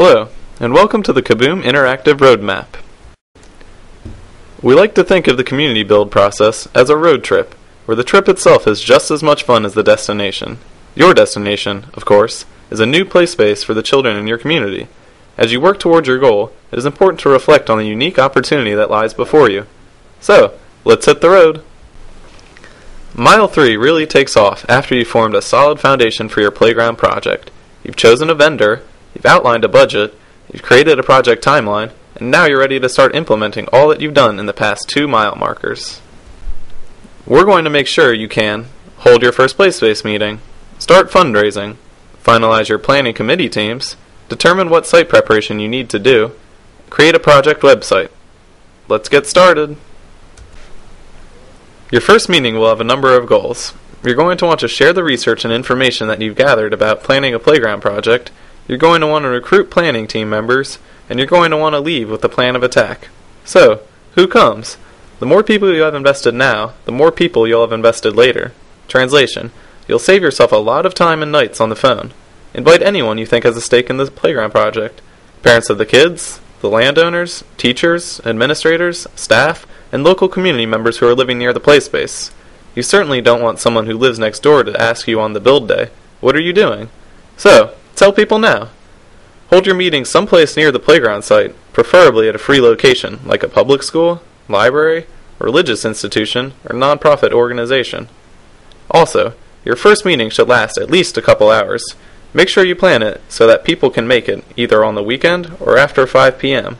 Hello, and welcome to the KaBOOM Interactive Roadmap. We like to think of the community build process as a road trip, where the trip itself is just as much fun as the destination. Your destination, of course, is a new play space for the children in your community. As you work towards your goal, it is important to reflect on the unique opportunity that lies before you. So, let's hit the road! Mile 3 really takes off after you've formed a solid foundation for your playground project. You've chosen a vendor, you've outlined a budget, you've created a project timeline, and now you're ready to start implementing all that you've done in the past 2 mile markers. We're going to make sure you can hold your first play space meeting, start fundraising, finalize your planning committee teams, determine what site preparation you need to do, create a project website. Let's get started! Your first meeting will have a number of goals. You're going to want to share the research and information that you've gathered about planning a playground project. You're going to want to recruit planning team members, and you're going to want to leave with a plan of attack. So, who comes? The more people you have invested now, the more people you'll have invested later. Translation: you'll save yourself a lot of time and nights on the phone. Invite anyone you think has a stake in the playground project. Parents of the kids, the landowners, teachers, administrators, staff, and local community members who are living near the play space. You certainly don't want someone who lives next door to ask you on the build day, "What are you doing?" So, tell people now. Hold your meeting someplace near the playground site, preferably at a free location, like a public school, library, religious institution, or nonprofit organization. Also, your first meeting should last at least a couple hours. Make sure you plan it so that people can make it either on the weekend or after 5 p.m.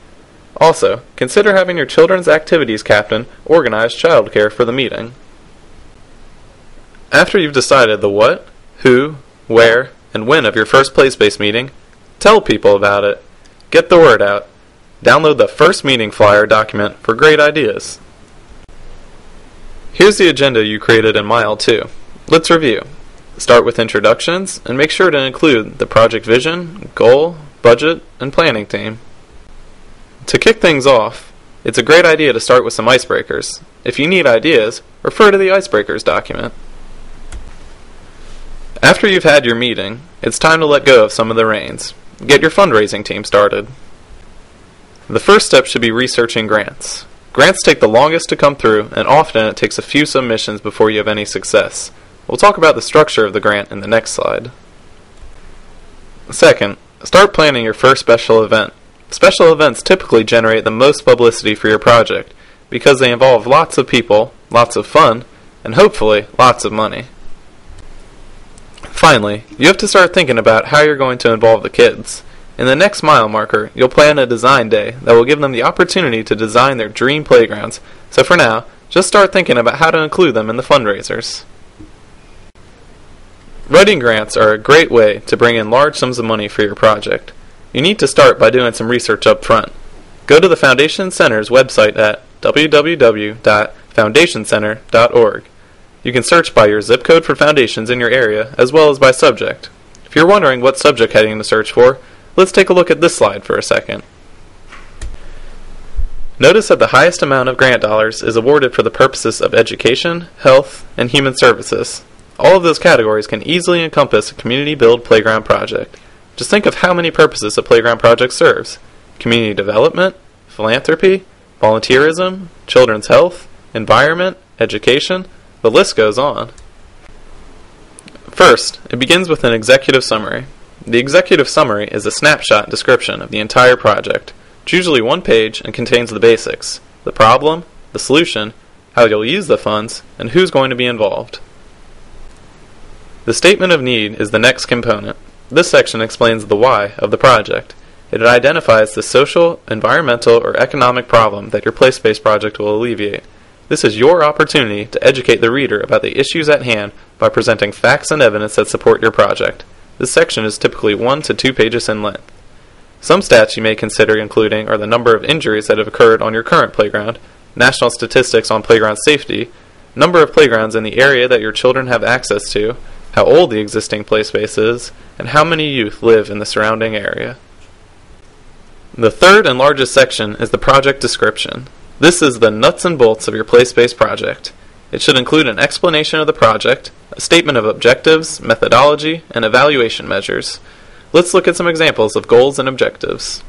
Also, consider having your children's activities captain organize childcare for the meeting. After you've decided the what, who, where, and when of your first play space meeting, tell people about it. Get the word out. Download the first meeting flyer document for great ideas. Here's the agenda you created in Mile 2. Let's review. Start with introductions and make sure to include the project vision, goal, budget, and planning team. To kick things off, it's a great idea to start with some icebreakers. If you need ideas, refer to the icebreakers document. After you've had your meeting, it's time to let go of some of the reins. Get your fundraising team started. The first step should be researching grants. Grants take the longest to come through, and often it takes a few submissions before you have any success. We'll talk about the structure of the grant in the next slide. Second, start planning your first special event. Special events typically generate the most publicity for your project because they involve lots of people, lots of fun, and hopefully lots of money. Finally, you have to start thinking about how you're going to involve the kids. In the next mile marker, you'll plan a design day that will give them the opportunity to design their dream playgrounds. So for now, just start thinking about how to include them in the fundraisers. Writing grants are a great way to bring in large sums of money for your project. You need to start by doing some research up front. Go to the Foundation Center's website at www.foundationcenter.org. You can search by your zip code for foundations in your area as well as by subject. If you're wondering what subject heading to search for, let's take a look at this slide for a second. Notice that the highest amount of grant dollars is awarded for the purposes of education, health, and human services. All of those categories can easily encompass a community build playground project. Just think of how many purposes a playground project serves: community development, philanthropy, volunteerism, children's health, environment, education. The list goes on. First, it begins with an executive summary. The executive summary is a snapshot description of the entire project. It's usually 1 page and contains the basics: the problem, the solution, how you'll use the funds, and who's going to be involved. The statement of need is the next component. This section explains the why of the project. It identifies the social, environmental, or economic problem that your play space project will alleviate. This is your opportunity to educate the reader about the issues at hand by presenting facts and evidence that support your project. This section is typically 1 to 2 pages in length. Some stats you may consider including are the number of injuries that have occurred on your current playground, national statistics on playground safety, number of playgrounds in the area that your children have access to, how old the existing play space is, and how many youth live in the surrounding area. The third and largest section is the project description. This is the nuts and bolts of your play space project. It should include an explanation of the project, a statement of objectives, methodology, and evaluation measures. let's look at some examples of goals and objectives.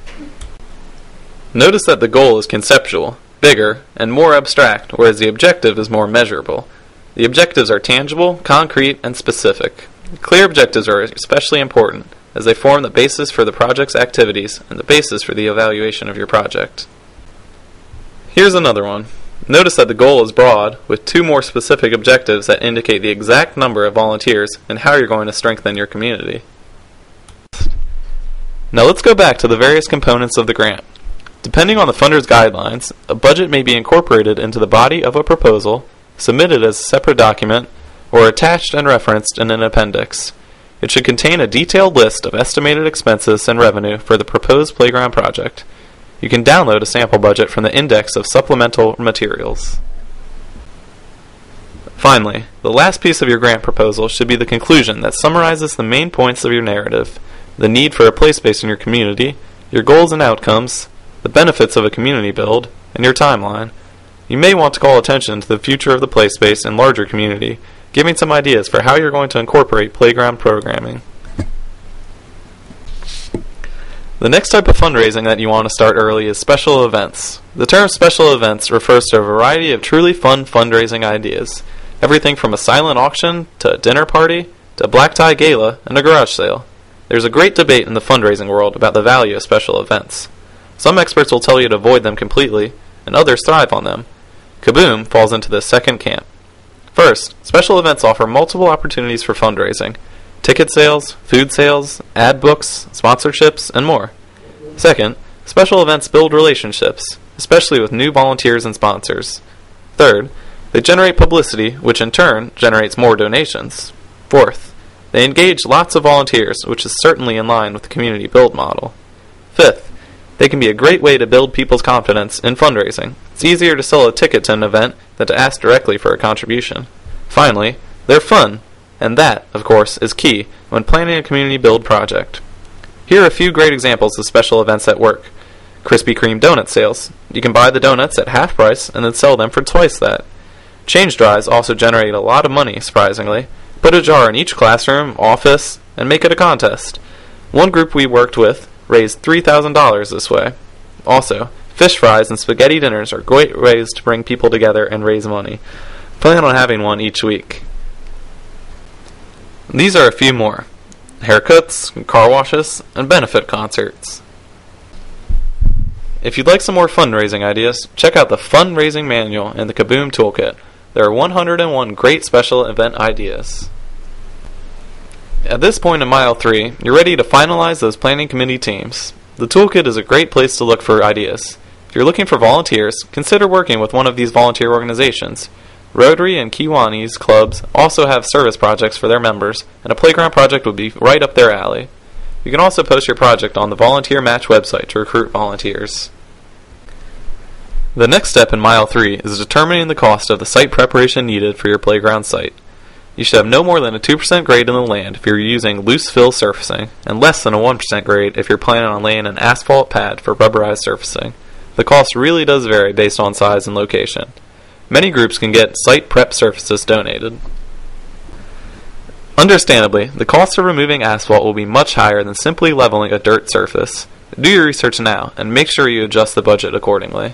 Notice that the goal is conceptual, bigger, and more abstract, whereas the objective is more measurable. The objectives are tangible, concrete, and specific. Clear objectives are especially important, as they form the basis for the project's activities and the basis for the evaluation of your project. Here's another one. Notice that the goal is broad, with 2 more specific objectives that indicate the exact number of volunteers and how you're going to strengthen your community. Now let's go back to the various components of the grant. Depending on the funder's guidelines, a budget may be incorporated into the body of a proposal, submitted as a separate document, or attached and referenced in an appendix. It should contain a detailed list of estimated expenses and revenue for the proposed playground project. You can download a sample budget from the index of supplemental materials. Finally, the last piece of your grant proposal should be the conclusion that summarizes the main points of your narrative: the need for a play space in your community, your goals and outcomes, the benefits of a community build, and your timeline. You may want to call attention to the future of the play space and larger community, giving some ideas for how you're going to incorporate playground programming. The next type of fundraising that you want to start early is special events. The term special events refers to a variety of truly fun fundraising ideas, everything from a silent auction to a dinner party to a black tie gala and a garage sale. There's a great debate in the fundraising world about the value of special events. Some experts will tell you to avoid them completely, and others thrive on them. KaBOOM falls into the second camp. First, special events offer multiple opportunities for fundraising: ticket sales, food sales, ad books, sponsorships, and more. Second, special events build relationships, especially with new volunteers and sponsors. Third, they generate publicity, which in turn generates more donations. Fourth, they engage lots of volunteers, which is certainly in line with the community build model. Fifth, they can be a great way to build people's confidence in fundraising. It's easier to sell a ticket to an event than to ask directly for a contribution. Finally, they're fun, and that, of course, is key when planning a community build project. Here are a few great examples of special events that work. Krispy Kreme donut sales. You can buy the donuts at half price and then sell them for twice that. Change drives also generate a lot of money, surprisingly. Put a jar in each classroom, office, and make it a contest. One group we worked with raised $3,000 this way. Also, fish fries and spaghetti dinners are great ways to bring people together and raise money. Plan on having one each week. These are a few more: haircuts, car washes, and benefit concerts. If you'd like some more fundraising ideas, check out the Fundraising Manual and the KaBOOM Toolkit. There are 101 great special event ideas. At this point in Mile 3, you're ready to finalize those planning committee teams. The toolkit is a great place to look for ideas. If you're looking for volunteers, consider working with one of these volunteer organizations. Rotary and Kiwanis clubs also have service projects for their members, and a playground project would be right up their alley. You can also post your project on the Volunteer Match website to recruit volunteers. The next step in Mile 3 is determining the cost of the site preparation needed for your playground site. You should have no more than a 2% grade in the land if you're using loose fill surfacing, and less than a 1% grade if you're planning on laying an asphalt pad for rubberized surfacing. The cost really does vary based on size and location. Many groups can get site prep surfaces donated. Understandably, the cost of removing asphalt will be much higher than simply leveling a dirt surface. Do your research now, and make sure you adjust the budget accordingly.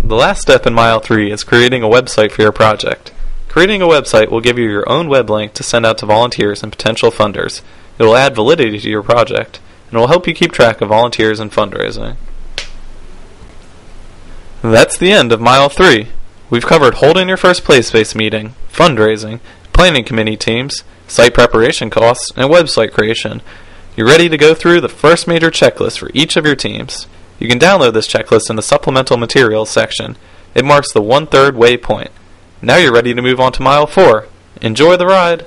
The last step in Mile 3 is creating a website for your project. Creating a website will give you your own web link to send out to volunteers and potential funders. It will add validity to your project, and will help you keep track of volunteers and fundraising. That's the end of Mile 3. We've covered holding your first play space meeting, fundraising, planning committee teams, site preparation costs, and website creation. You're ready to go through the first major checklist for each of your teams. You can download this checklist in the supplemental materials section. It marks the 1/3 way point. Now you're ready to move on to Mile 4. Enjoy the ride!